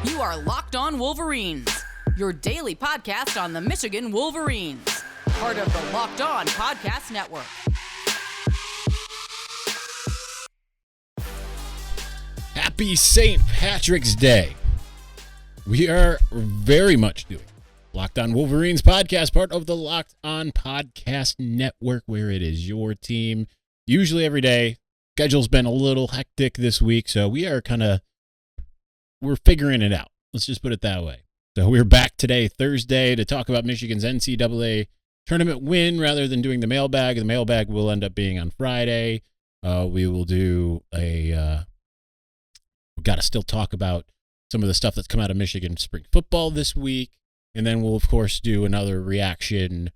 You are Locked On Wolverines, your daily podcast on the Michigan Wolverines, part of the Locked On Podcast Network. Happy St. Patrick's Day. We are very much doing Locked On Wolverines podcast, part of the Locked On Podcast Network, where it is your team, usually every day. Schedule's been a little hectic this week, so we're figuring it out. Let's just put it that way. So we're back today, Thursday, to talk about Michigan's NCAA Tournament win rather than doing the mailbag. The mailbag will end up being on Friday. We will do we've got to still talk about some of the stuff that's come out of Michigan spring football this week. And then we'll, of course, do another reaction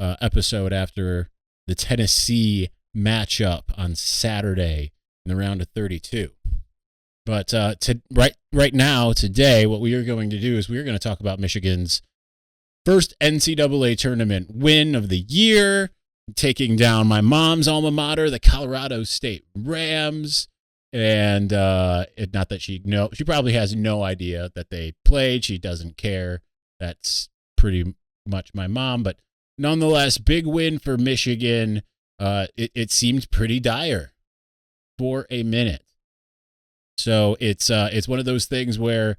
episode after the Tennessee matchup on Saturday in the round of 32. But right now, today, what we are going to do is we are going to talk about Michigan's first NCAA tournament win of the year, taking down my mom's alma mater, the Colorado State Rams. And not that she probably has no idea that they played. She doesn't care. That's pretty much my mom. But nonetheless, big win for Michigan. It seemed pretty dire for a minute. So it's one of those things where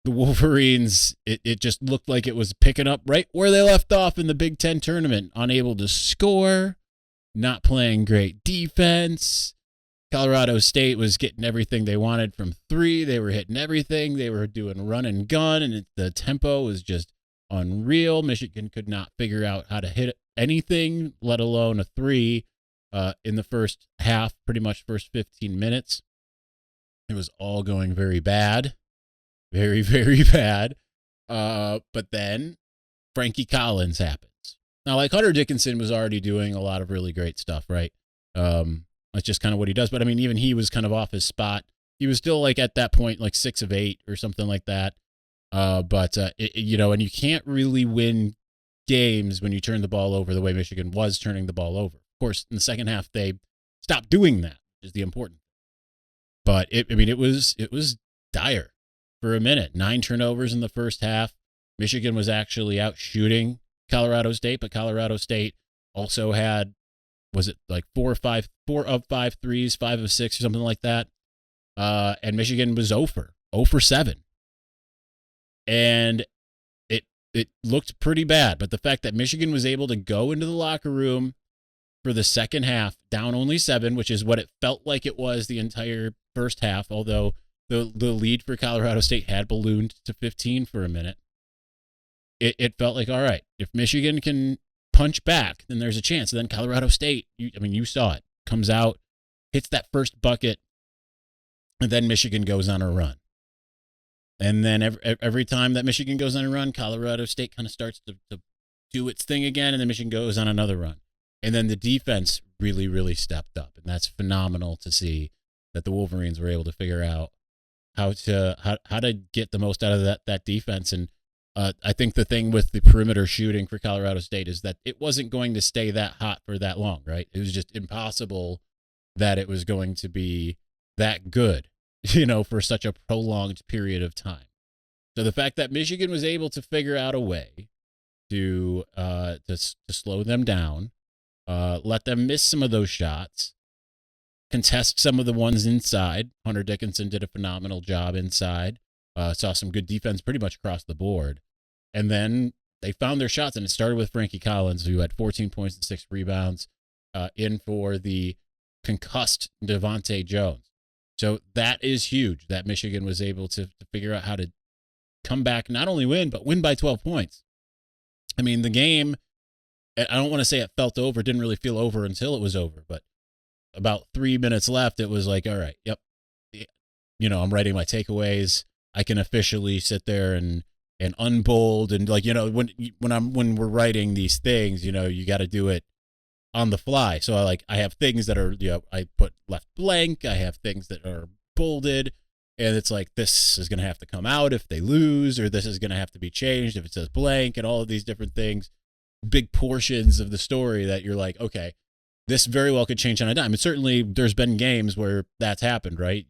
the Wolverines, it just looked like it was picking up right where they left off in the Big Ten tournament, unable to score, not playing great defense. Colorado State was getting everything they wanted from three. They were hitting everything. They were doing run and gun, and the tempo was just unreal. Michigan could not figure out how to hit anything, let alone a three in the first half, pretty much first 15 minutes. It was all going very bad, very, very bad. But then Frankie Collins happens. Now, like Hunter Dickinson was already doing a lot of really great stuff, right? That's just kind of what he does. But I mean, even he was kind of off his spot. He was still like at that point, like 6 of 8 or something like that. And you can't really win games when you turn the ball over the way Michigan was turning the ball over. Of course, in the second half, they stopped doing that, which is the important thing. But it was dire for a minute. 9 turnovers in the first half. Michigan was actually out shooting Colorado State, but Colorado State also had, was it like 4 of 5 threes, 5 of 6 or something like that. And Michigan was 0 for 7. And it looked pretty bad. But the fact that Michigan was able to go into the locker room for the second half, down only 7, which is what it felt like it was the entire first half, although the lead for Colorado State had ballooned to 15 for a minute. It felt like, all right, if Michigan can punch back, then there's a chance. And then Colorado State, you saw it, comes out, hits that first bucket, and then Michigan goes on a run. And then every time that Michigan goes on a run, Colorado State kind of starts to do its thing again, and then Michigan goes on another run. And then the defense really, really stepped up, and that's phenomenal to see that the Wolverines were able to figure out how to get the most out of that defense. And I think the thing with the perimeter shooting for Colorado State is that it wasn't going to stay that hot for that long, right? It was just impossible that it was going to be that good, for such a prolonged period of time. So the fact that Michigan was able to figure out a way to slow them down, let them miss some of those shots, contest some of the ones inside. Hunter Dickinson did a phenomenal job inside. Saw some good defense pretty much across the board. And then they found their shots, and it started with Frankie Collins, who had 14 points and 6 rebounds, in for the concussed Devontae Jones. So that is huge that Michigan was able to figure out how to come back, not only win, but win by 12 points. I mean, the game, I don't want to say it felt over, didn't really feel over until it was over, but about 3 minutes left, it was like, all right, yep, I'm writing my takeaways. I can officially sit there and unbold, and when we're writing these things, you got to do it on the fly. So I have things that are, I put left blank. I have things that are bolded, and it's like, this is going to have to come out if they lose, or this is going to have to be changed if it says blank, and all of these different things, big portions of the story that you're like, okay, this very well could change on a dime. And certainly there's been games where that's happened, right?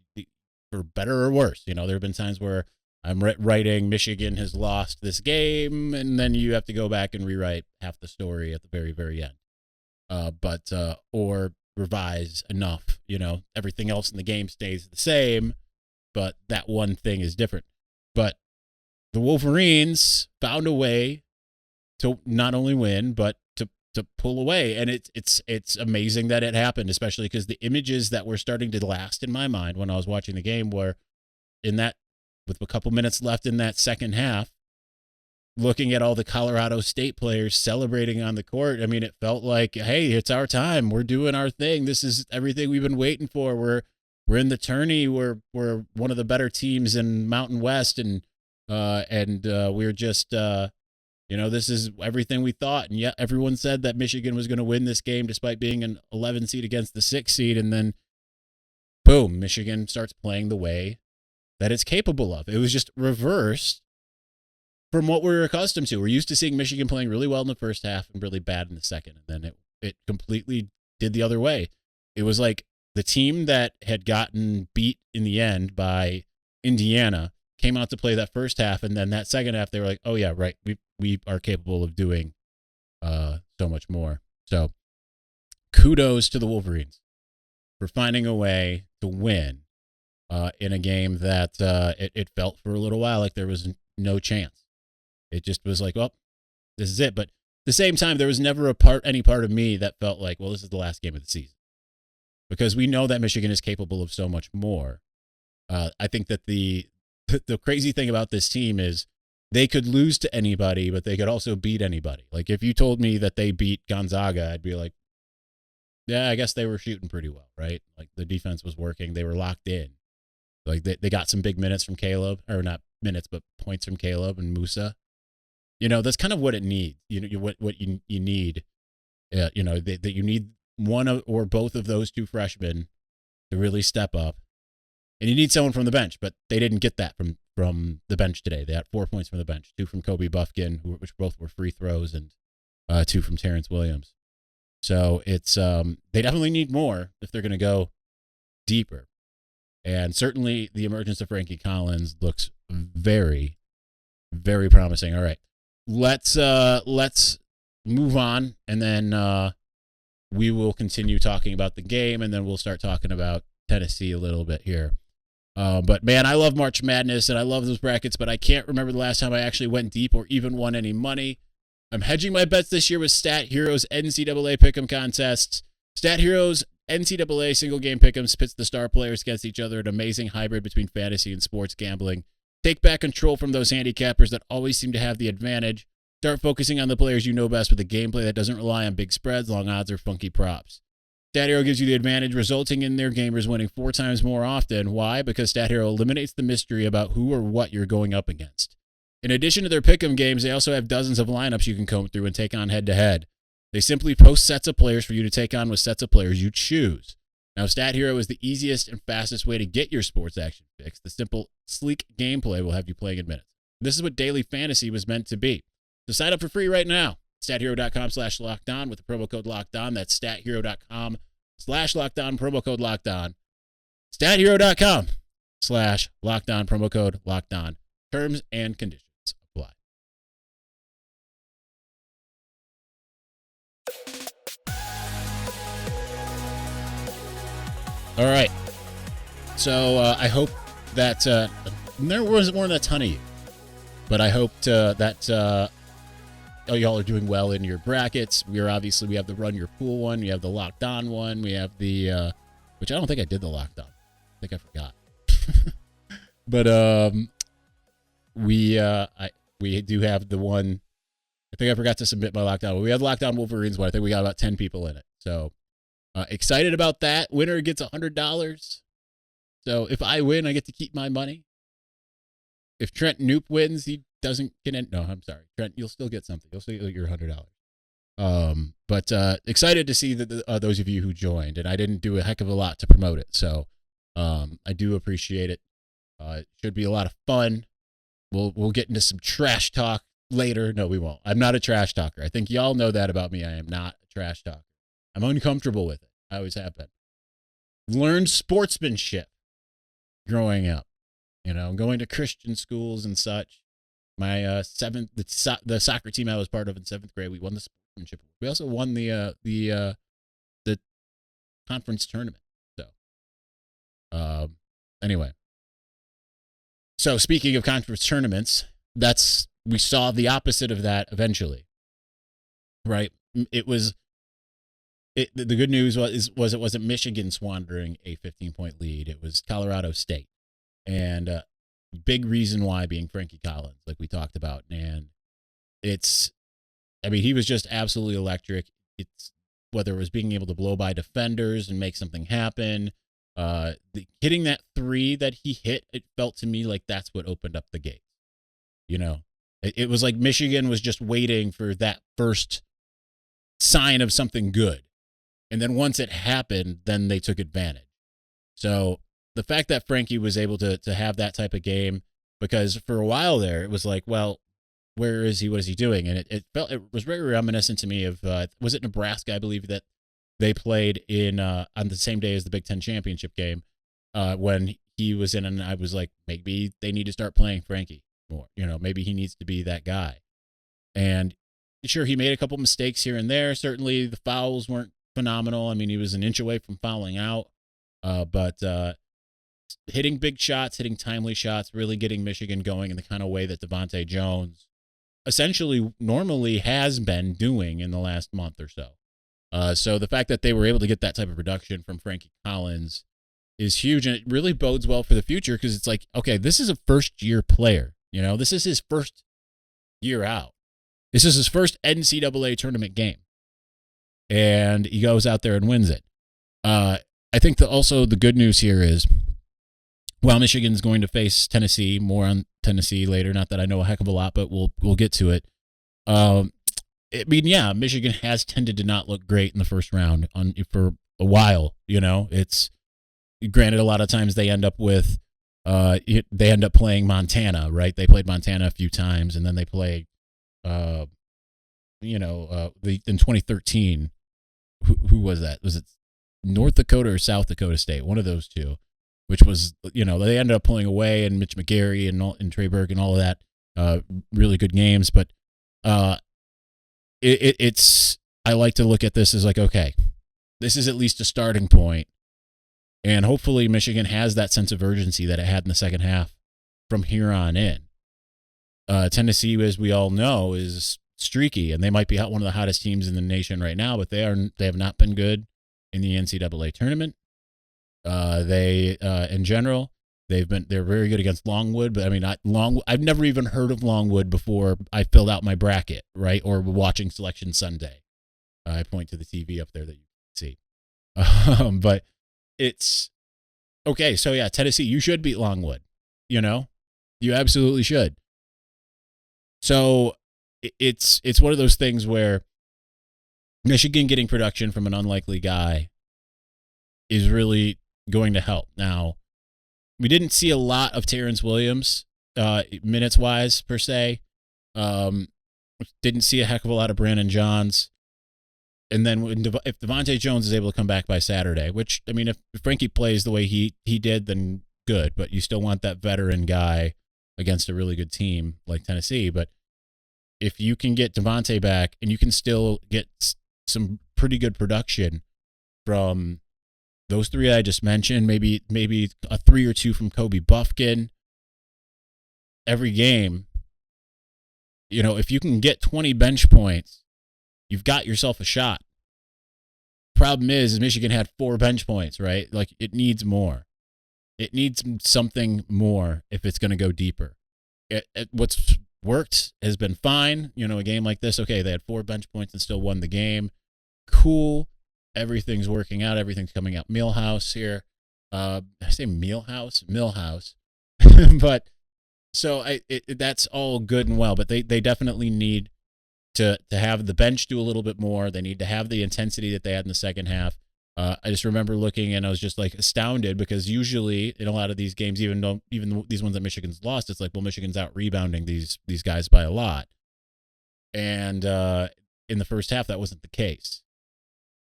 For better or worse. There have been times where I'm writing Michigan has lost this game, and then you have to go back and rewrite half the story at the very, very end. Or revise enough, everything else in the game stays the same, but that one thing is different. But the Wolverines found a way to not only win, but to pull away. And it's amazing that it happened, especially because the images that were starting to last in my mind when I was watching the game were with a couple minutes left in that second half, looking at all the Colorado State players celebrating on the court. I mean, it felt like, hey, it's our time. We're doing our thing. This is everything we've been waiting for. We're in the tourney. We're one of the better teams in Mountain West, and we're just this is everything we thought. And yet everyone said that Michigan was going to win this game despite being an 11 seed against the 6 seed, and then boom, Michigan starts playing the way that it's capable of. It was just reversed from what we're accustomed to. We're used to seeing Michigan playing really well in the first half and really bad in the second, and then it completely did the other way. It was like the team that had gotten beat in the end by Indiana came out to play that first half, and then that second half they were like, oh yeah, right, we are capable of doing so much more. So kudos to the Wolverines for finding a way to win in a game that it felt for a little while like there was no chance. It just was like, well, this is it. But at the same time, there was never any part of me that felt like, well, this is the last game of the season. Because we know that Michigan is capable of so much more. I think that the crazy thing about this team is they could lose to anybody, but they could also beat anybody. Like if you told me that they beat Gonzaga, I'd be like, yeah, I guess they were shooting pretty well, right? Like the defense was working. They were locked in. Like they got some big minutes from Caleb, or not minutes, but points from Caleb and Musa. That's kind of what it needs. What you need. That you need one or both of those two freshmen to really step up, and you need someone from the bench. But they didn't get that from the bench today. They had 4 points from the bench, 2 from Kobe Buffkin, which both were free throws, and 2 from Terrence Williams. So it's they definitely need more if they're going to go deeper. And certainly the emergence of Frankie Collins looks very, very promising. All right. Let's move on, and then we will continue talking about the game, and then we'll start talking about Tennessee a little bit here. But man, I love March Madness, and I love those brackets, but I can't remember the last time I actually went deep or even won any money. I'm hedging my bets this year with Stat Heroes NCAA Pick'em contests. Stat Heroes NCAA single game pick'ems pits the star players against each other, an amazing hybrid between fantasy and sports gambling. Take back control from those handicappers that always seem to have the advantage. Start focusing on the players you know best with a gameplay that doesn't rely on big spreads, long odds, or funky props. Stat Hero gives you the advantage, resulting in their gamers winning 4 times more often. Why? Because Stat Hero eliminates the mystery about who or what you're going up against. In addition to their pick'em games, they also have dozens of lineups you can comb through and take on head-to-head. They simply post sets of players for you to take on with sets of players you choose. Now, Stat Hero is the easiest and fastest way to get your sports action fix. The simple, sleek gameplay will have you playing in minutes. This is what daily fantasy was meant to be. So sign up for free right now. StatHero.com/LockedOn with the promo code LockedOn. That's StatHero.com/LockedOn, promo code LockedOn. StatHero.com/LockedOn, promo code LockedOn. Terms and conditions apply. All right. So I hope that there weren't a ton of you, but I hoped that y'all are doing well in your brackets. We have the Run Your Pool one. We have the Locked On one. We have the, which I don't think I did the Locked On. I think I forgot. But we do have the one. I think I forgot to submit my Locked On. We had Locked On Wolverines one. I think we got about 10 people in it. So excited about that. Winner gets $100. So if I win, I get to keep my money. If Trent Noop wins, he doesn't get in. No, I'm sorry. Trent, you'll still get something. You'll still get your $100. But excited to see those of you who joined, and I didn't do a heck of a lot to promote it. So I do appreciate it. It should be a lot of fun. We'll get into some trash talk later. No, we won't. I'm not a trash talker. I think y'all know that about me. I am not a trash talker. I'm uncomfortable with it. I always have been. Learned sportsmanship growing up. going to Christian schools and such. My the soccer team I was part of in 7th grade, we won the sportsmanship. We also won the conference tournament. So, anyway. So speaking of conference tournaments, we saw the opposite of that eventually, right? The good news was it wasn't Michigan squandering a 15-point lead. It was Colorado State, and big reason why being Frankie Collins, like we talked about, and he was just absolutely electric. It's whether it was being able to blow by defenders and make something happen. Hitting that 3 that he hit, it felt to me like that's what opened up the gate. It was like Michigan was just waiting for that first sign of something good. And then once it happened, then they took advantage. So the fact that Frankie was able to have that type of game, because for a while there, it was like, well, where is he? What is he doing? And it was very reminiscent to me of, was it Nebraska, I believe, that they played in on the same day as the Big Ten championship game when he was in, and I was like, maybe they need to start playing Frankie more. Maybe he needs to be that guy. And sure, he made a couple mistakes here and there. Certainly, the fouls weren't phenomenal. He was an inch away from fouling out, but hitting big shots, hitting timely shots, really getting Michigan going in the kind of way that Devontae Jones essentially normally has been doing in the last month or so. So the fact that they were able to get that type of production from Frankie Collins is huge, and it really bodes well for the future, because it's like, okay, this is a first-year player. This is his first year out. This is his first NCAA tournament game, and he goes out there and wins it. I think also the good news here is, while Michigan's going to face Tennessee, more on Tennessee later, not that I know a heck of a lot, but we'll get to it. Michigan has tended to not look great in the first round for a while. It's granted, a lot of times they end up playing Montana, right? They played Montana a few times, and then they played, in 2013. Who was that? Was it North Dakota or South Dakota State? One of those two, which was, they ended up pulling away, and Mitch McGarry and Trey Burke and all of that, really good games, but. I like to look at this as like, okay, this is at least a starting point, and hopefully Michigan has that sense of urgency that it had in the second half from here on in. Tennessee, as we all know, is streaky, and they might be one of the hottest teams in the nation right now, but they have not been good in the NCAA tournament. In general, they're very good against Longwood, but I've never even heard of Longwood before I filled out my bracket, right? Or watching Selection Sunday. I point to the TV up there that you can see. But it's okay. So yeah, Tennessee, you should beat Longwood. You absolutely should. So it's one of those things where Michigan getting production from an unlikely guy is really going to help. Now, we didn't see a lot of Terrence Williams minutes-wise, per se. Didn't see a heck of a lot of Brandon Johns. And then if Devontae Jones is able to come back by Saturday, which, if Frankie plays the way he did, then good. But you still want that veteran guy against a really good team like Tennessee. But if you can get Devontae back and you can still get some pretty good production from those 3 I just mentioned, maybe a 3 or 2 from Kobe Buffkin every game. If you can get 20 bench points, you've got yourself a shot. Problem is Michigan had 4 bench points, right? Like, it needs more. It needs something more if it's going to go deeper. What's worked has been fine. A game like this, okay, they had 4 bench points and still won the game. Cool. Everything's working out. Everything's coming out. Millhouse here. I say Millhouse? Millhouse. But so that's all good and well, but they definitely need to have the bench do a little bit more. They need to have the intensity that they had in the second half. I just remember looking, and I was just like astounded, because usually in a lot of these games, even these ones that Michigan's lost, it's like, well, Michigan's out rebounding these guys by a lot. And in the first half, that wasn't the case.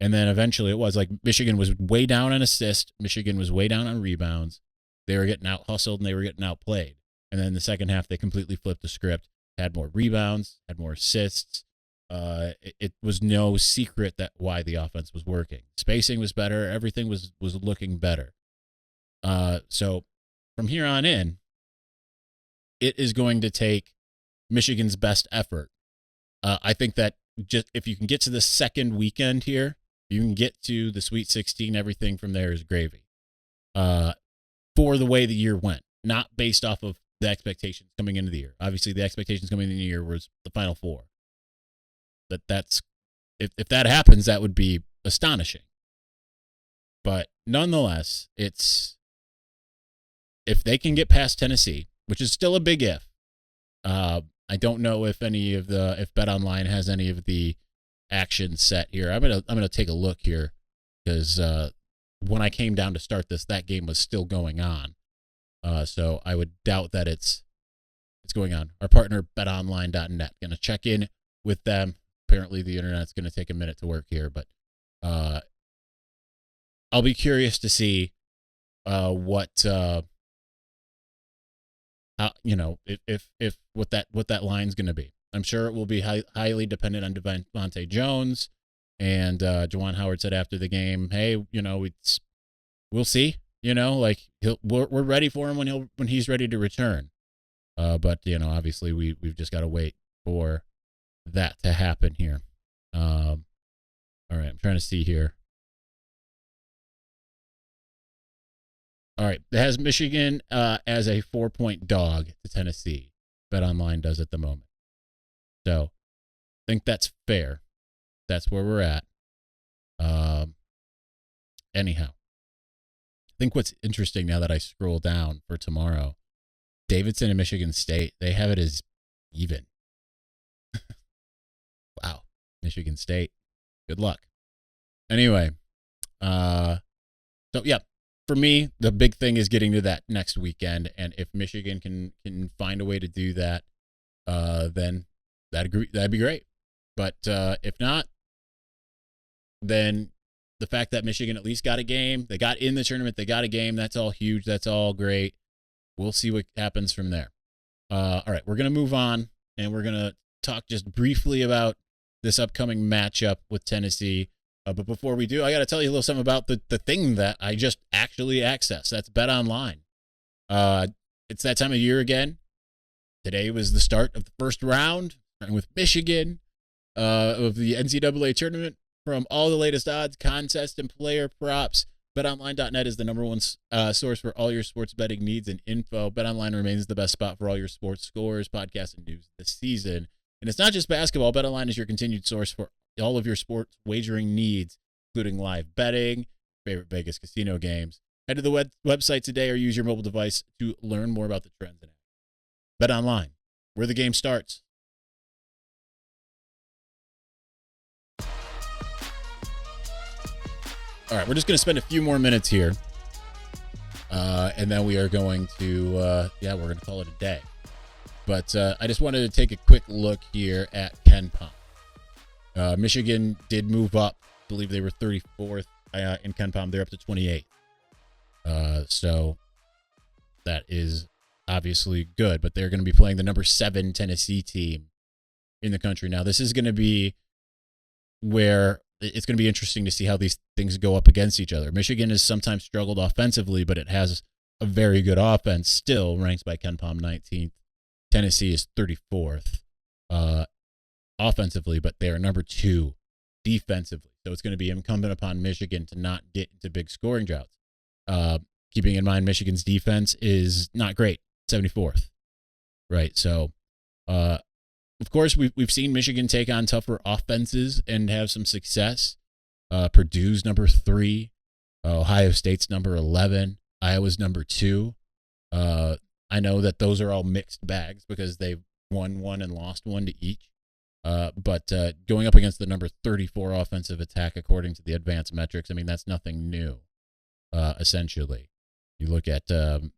And then eventually it was like Michigan was way down on assists. Michigan was way down on rebounds. they were getting out hustled and they were getting outplayed. And then in the second half, they completely flipped the script, had more rebounds, had more assists. It was no secret that why the offense was working. Spacing was better. Everything was looking better. So from here on in, it is going to take Michigan's best effort. I think that just if you can get to the second weekend here, you can get to the Sweet 16. Everything from there is gravy. For the way the year went, not based off of the expectations coming into the year. Obviously, the expectations coming into the year was the Final Four. That's if that happens, that would be astonishing. But nonetheless, it's if they can get past Tennessee, which is still a big if. I don't know if if BetOnline has any of the action set here. I'm gonna take a look here because when I came down to start this, that game was still going on. So I would doubt that it's going on. Our partner BetOnline.net, gonna check in with them. Apparently the internet's gonna take a minute to work here, but I'll be curious to see what how, if what that line's going to be. I'm sure it will be highly dependent on Devontae Jones. And Juwan Howard said after the game, "Hey, we'll see. We're ready for him when he's ready to return." But obviously we've just got to wait for that to happen here. All right, I'm trying to see here. All right, it has Michigan as a 4-point dog to Tennessee. BetOnline does at the moment. So I think that's fair. That's where we're at. Anyhow, I think what's interesting now that I scroll down for tomorrow, Davidson and Michigan State, they have it as even. Wow, Michigan State, good luck. Anyway, so yeah. For me, the big thing is getting to that next weekend, and if Michigan can find a way to do that, then that'd be great. But if not, then the fact that Michigan at least got a game, they got in the tournament, they got a game, that's all huge, that's all great. We'll see what happens from there. All right, we're gonna move on, and we're gonna talk just briefly about this upcoming matchup with Tennessee. But before we do, I got to tell you a little something about the thing that I just actually accessed. That's BetOnline. It's that time of year again. Today was the start of the first round, starting with Michigan of the NCAA Tournament. From all the latest odds, contests, and player props, BetOnline.net is the number one source for all your sports betting needs and info. BetOnline remains the best spot for all your sports scores, podcasts, and news this season. And it's not just basketball. BetOnline is your continued source for all of your sports wagering needs, including live betting, favorite Vegas casino games. Head to the website today or use your mobile device to learn more about the trends in it. BetOnline, where the game starts. All right, we're just going to spend a few more minutes here, and then we are going to, we're going to call it a day. But I just wanted to take a quick look here at KenPom. Michigan did move up. I believe they were 34th in KenPom. They're up to 28th. So that is obviously good, but they're going to be playing the number 7 Tennessee team in the country. Now, this is going to be where it's going to be interesting to see how these things go up against each other. Michigan has sometimes struggled offensively, but it has a very good offense, still ranks by KenPom 19th. Tennessee is 34th. Offensively, but they are number 2 defensively. So it's going to be incumbent upon Michigan to not get into big scoring droughts. Keeping in mind Michigan's defense is not great, 74th. Right. So, of course, we've seen Michigan take on tougher offenses and have some success. Purdue's number 3, Ohio State's number 11, Iowa's number 2. I know that those are all mixed bags because they've won one and lost one to each. But going up against the number 34 offensive attack, according to the advanced metrics, I mean, that's nothing new, essentially. You look at that,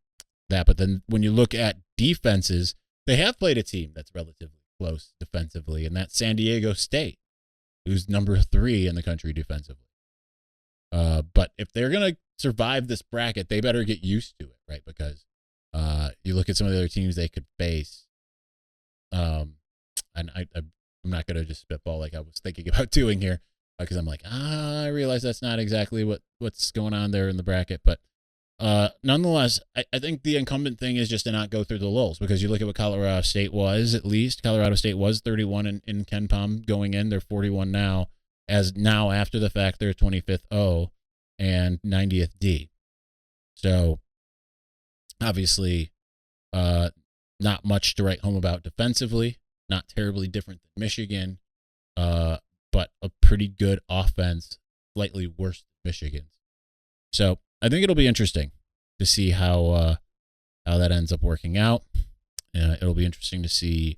but then when you look at defenses, they have played a team that's relatively close defensively, and that's San Diego State, who's number 3 in the country defensively. But if they're going to survive this bracket, they better get used to it, right? Because you look at some of the other teams they could face, and I'm not going to just spitball like I was thinking about doing here, because I'm like, I realize that's not exactly what's going on there in the bracket. But nonetheless, I think the incumbent thing is just to not go through the lulls, because you look at what Colorado State was, at least. Colorado State was 31 in Ken Pom going in. They're 41 now. As now, after the fact, they're 25th O and 90th D. So, obviously, not much to write home about defensively. Not terribly different than Michigan, but a pretty good offense, slightly worse than Michigan's. So I think it'll be interesting to see how that ends up working out. It'll be interesting to see,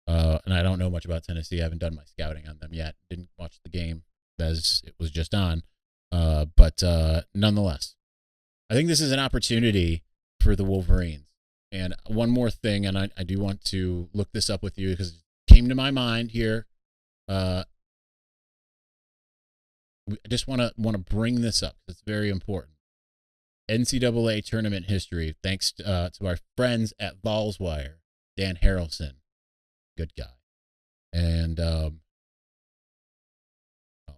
and I don't know much about Tennessee. I haven't done my scouting on them yet. Didn't watch the game as it was just on, but nonetheless, I think this is an opportunity for the Wolverines. And one more thing, and I do want to look this up with you because it came to my mind here. I just want to bring this up. It's very important. NCAA tournament history, thanks to our friends at Ballswire, Dan Harrelson, good guy. And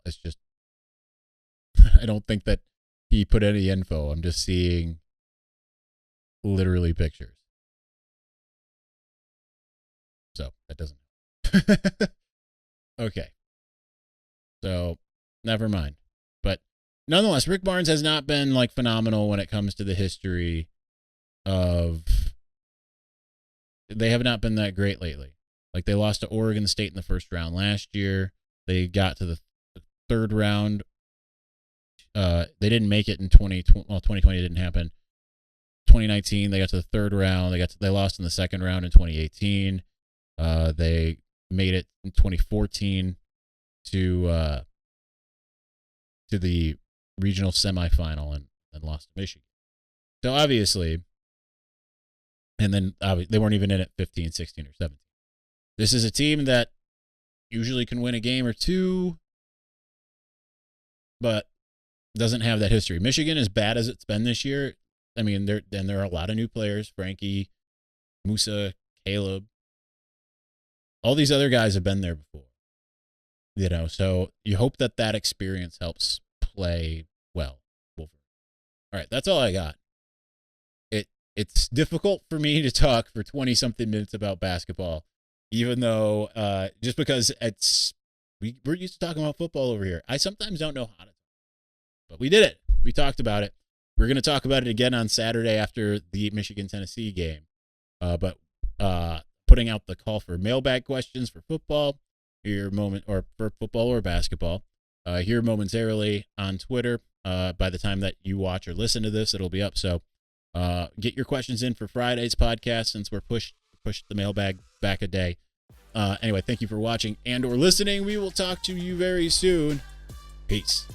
it's just, I don't think that he put any info. I'm just seeing literally pictures. So that doesn't. Okay. So never mind. But nonetheless, Rick Barnes has not been like phenomenal when it comes to the history of. They have not been that great lately. Like they lost to Oregon State in the first round last year. They got to the third round. They didn't make it in 2020. Well, 2020 didn't happen. 2019, they got to the third round. They lost in the second round in 2018. They made it in 2014 to the regional semifinal and lost to Michigan. So obviously, and then they weren't even in at 15, 16, or 17. This is a team that usually can win a game or two, but doesn't have that history. Michigan, as bad as it's been this year, I mean, there are a lot of new players. Frankie, Musa, Caleb. All these other guys have been there before. So you hope that experience helps play well. All right, that's all I got. It's difficult for me to talk for 20-something minutes about basketball, even though just because we're used to talking about football over here. I sometimes don't know how to talk. But we did it. We talked about it. We're going to talk about it again on Saturday after the Michigan-Tennessee game. But putting out the call for mailbag questions for football, or for football or basketball, here momentarily on Twitter. By the time that you watch or listen to this, it'll be up. So get your questions in for Friday's podcast since we're pushed the mailbag back a day. Anyway, thank you for watching and or listening. We will talk to you very soon. Peace.